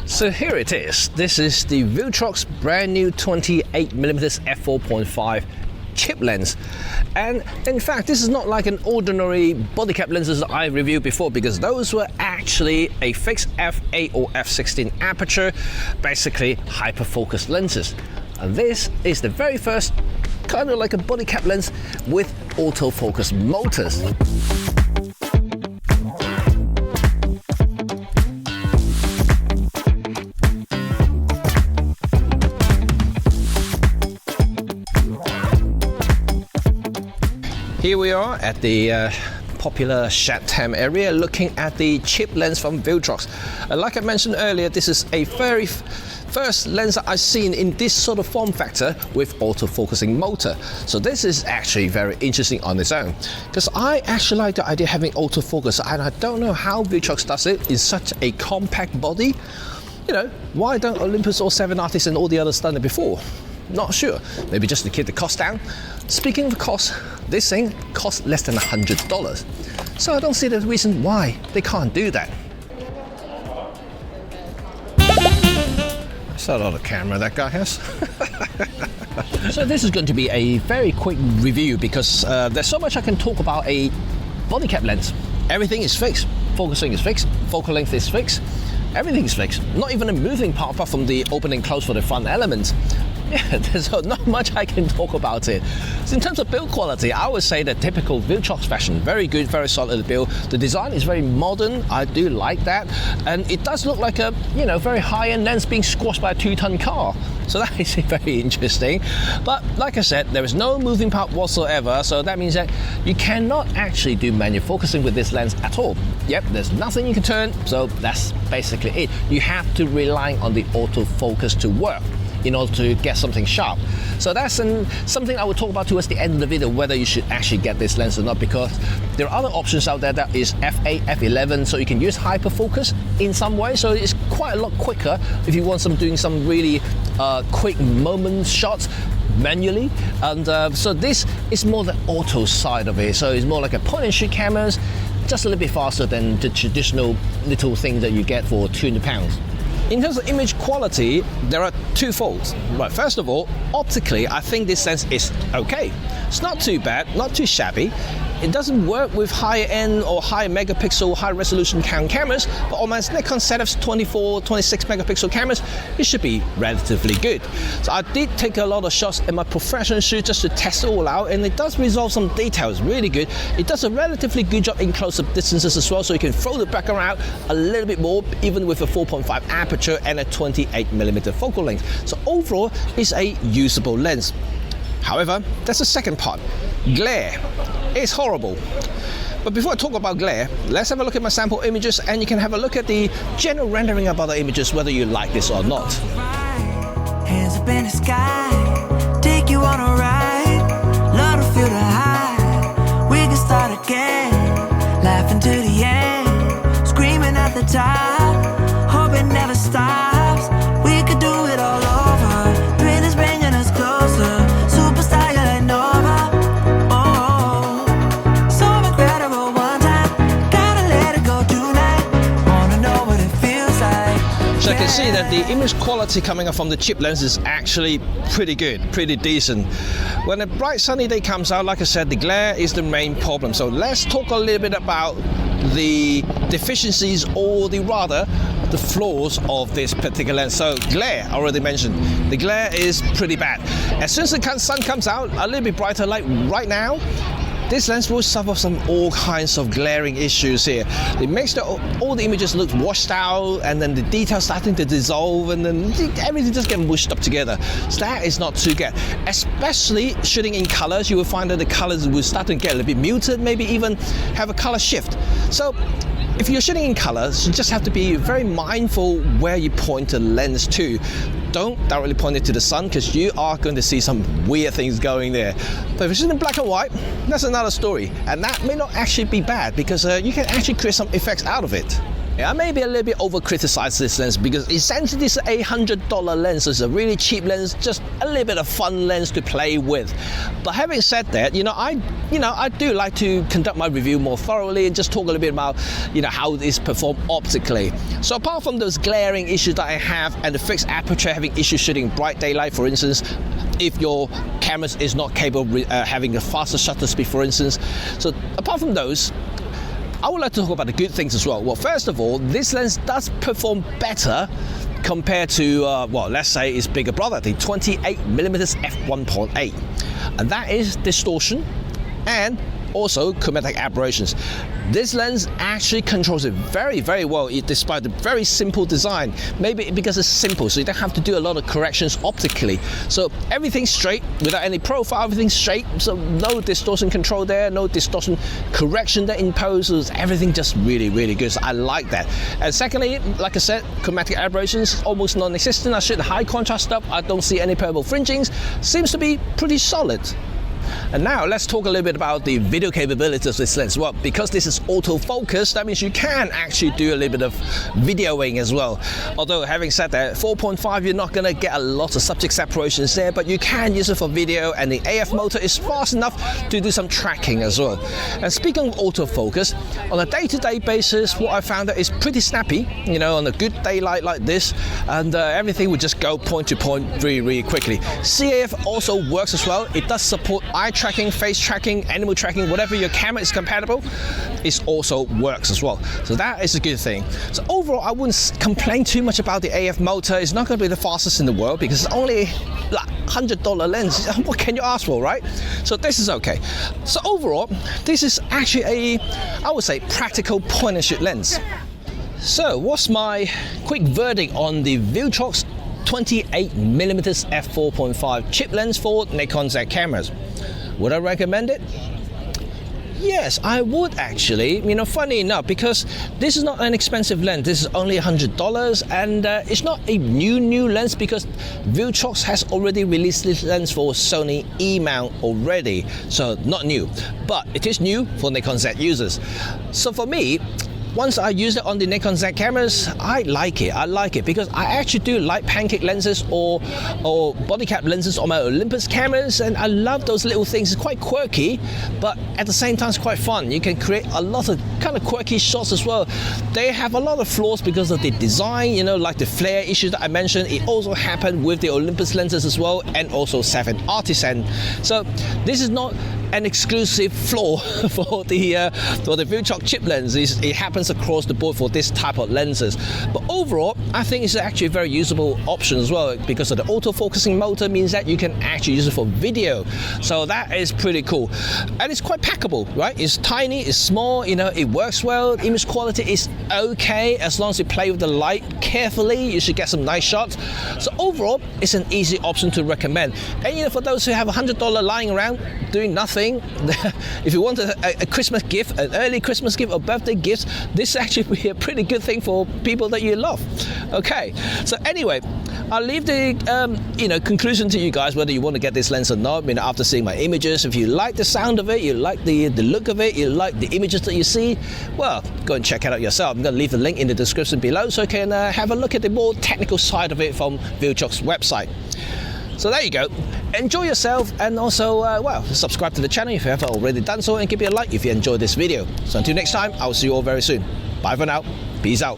So here it is. This is the Viltrox brand new 28mm f4.5 chip lens, and in fact this is not like an ordinary Bodycap lenses that I reviewed before, because those were actually a fixed f8 or f16 aperture, basically hyperfocus lenses, and this is the very first kind of like a Bodycap lens with autofocus motors. Here we are at the popular Chatham area looking at the chip lens from Viltrox. Like I mentioned earlier, this is a very first lens that I've seen in this sort of form factor with autofocusing motor. So this is actually very interesting on its own, because I actually like the idea of having autofocus, and I don't know how Viltrox does it in such a compact body. You know, why don't Olympus or 7 Artists and all the others done it before? Not sure. Maybe just to keep the cost down. Speaking of cost, this thing costs less than $100. So I don't see the reason why they can't do that. That's a lot of camera that guy has. So this is going to be a very quick review, because there's so much I can talk about a Bodycap lens. Everything is fixed. Focusing is fixed. Focal length is fixed. Everything's fixed. Not even a moving part apart from the open and close for the front elements. Yeah, there's not much I can talk about it. So in terms of build quality, I would say the typical Viltrox fashion. Very good, very solid build. The design is very modern. I do like that. And it does look like a, you know, very high-end lens being squashed by a 2-ton car. So that is very interesting. But like I said, there is no moving part whatsoever. So that means that you cannot actually do manual focusing with this lens at all. Yep, there's nothing you can turn. So that's basically it. You have to rely on the autofocus to work in order to get something sharp. So that's something I will talk about towards the end of the video, whether you should actually get this lens or not, because there are other options out there that is f8, f11, so you can use hyperfocus in some way, so it's quite a lot quicker if you want doing some really quick moment shots manually. And so this is more the auto side of it, so it's more like a point and shoot cameras, just a little bit faster than the traditional little thing that you get for £200. In terms of image quality, there are two folds. Right, first of all, optically, I think this lens is okay. It's not too bad, not too shabby. It doesn't work with high-end or high megapixel, high resolution count cameras, but on my Nikon setup's 24, 26 megapixel cameras, it should be relatively good. So I did take a lot of shots in my professional shoot just to test it all out, and it does resolve some details really good. It does a relatively good job in close-up distances as well, so you can throw the background out a little bit more, even with a 4.5 aperture and a 28mm focal length. So overall, it's a usable lens. However, there's a second part. Glare. It's horrible. But before I talk about glare, let's have a look at my sample images, and you can have a look at the general rendering about the images, whether you like this or not. Hands up in the sky, take you on a ride, love to feel the high, we can start again, laughing to the end, screaming at the top, hope it never stops, we could do it all over, thrill is bringing us closer. So I can see that the image quality coming up from the chip lens is actually pretty good, pretty decent. When a bright sunny day comes out, like I said, the glare is the main problem. So let's talk a little bit about the deficiencies, or rather the flaws of this particular lens. So glare, I already mentioned. The glare is pretty bad. As soon as the sun comes out, a little bit brighter, like right now, this lens will suffer from all kinds of glaring issues here. It makes all the images look washed out, and then the details starting to dissolve, and then everything just getting mushed up together. So that is not too good. Especially shooting in colors, you will find that the colors will start to get a little bit muted, maybe even have a color shift. So if you're shooting in colors, you just have to be very mindful where you point the lens to. Don't directly point it to the sun, because you are going to see some weird things going there. But if it's in black and white, that's another story. And that may not actually be bad, because you can actually create some effects out of it. I maybe a little bit over-criticized this lens because essentially this is a $100 lens. It's a really cheap lens, just a little bit of fun lens to play with. But having said that, I do like to conduct my review more thoroughly and just talk a little bit about, how this performs optically. So apart from those glaring issues that I have and the fixed aperture having issues shooting bright daylight, for instance, if your camera is not capable of having a faster shutter speed, for instance. So apart from those, I would like to talk about the good things as well. Well, first of all, this lens does perform better compared to, let's say its bigger brother, the 28mm f1.8. And that is distortion and also chromatic aberrations. This lens actually controls it very, very well, despite the very simple design. Maybe because it's simple, so you don't have to do a lot of corrections optically. So everything's straight, without any profile, everything's straight. So no distortion control there, no distortion correction that imposes. Everything just really, really good. So I like that. And secondly, like I said, chromatic aberrations almost non-existent. I shoot high contrast stuff. I don't see any purple fringings. Seems to be pretty solid. And now let's talk a little bit about the video capabilities of this lens. Well, because this is autofocus, that means you can actually do a little bit of videoing as well. Although having said that, 4.5 you're not going to get a lot of subject separations there, but you can use it for video, and the AF motor is fast enough to do some tracking as well. And speaking of autofocus, on a day-to-day basis, what I found that is pretty snappy, on a good daylight like this, and everything would just go point to point really, really quickly. CAF also works as well. It does support eye tracking, face tracking, animal tracking, whatever your camera is compatible, it also works as well. So that is a good thing. So overall, I wouldn't complain too much about the AF motor. It's not going to be the fastest in the world because it's only like $100 lens. What can you ask for, right? So this is okay. So overall, this is actually I would say, practical point and shoot lens. So what's my quick verdict on the Viltrox 28mm f4.5 chip lens for Nikon Z cameras? Would I recommend it? Yes, I would actually. Funny enough, because this is not an expensive lens. This is only $100, and it's not a new lens because Viltrox has already released this lens for Sony E-mount already. So not new, but it is new for Nikon Z users. So for me, once I use it on the Nikon Z cameras, I like it because I actually do like Pancake lenses or Bodycap lenses on my Olympus cameras, and I love those little things. It's quite quirky, but at the same time it's quite fun. You can create a lot of kind of quirky shots as well. They have a lot of flaws because of the design, like the flare issue that I mentioned. It also happened with the Olympus lenses as well, and also 7 Artisan. So this is not an exclusive flaw for the Viltrox chip lens. It happens across the board for this type of lenses. But overall, I think it's actually a very usable option as well, because of the autofocusing motor means that you can actually use it for video. So that is pretty cool. And it's quite packable, right? It's tiny, it's small, it works well. Image quality is okay as long as you play with the light carefully. You should get some nice shots. So overall, it's an easy option to recommend. And for those who have $100 lying around doing nothing, if you want a Christmas gift, an early Christmas gift or birthday gift, this actually be a pretty good thing for people that you love. Okay, so anyway, I'll leave the conclusion to you guys whether you want to get this lens or not. After seeing my images, if you like the sound of it, you like the look of it, you like the images that you see, well, go and check it out yourself. I'm going to leave the link in the description below so you can have a look at the more technical side of it from Viltrox's website. So there you go. Enjoy yourself, and also, subscribe to the channel if you haven't already done so, and give me a like if you enjoyed this video. So until next time, I'll see you all very soon. Bye for now. Peace out.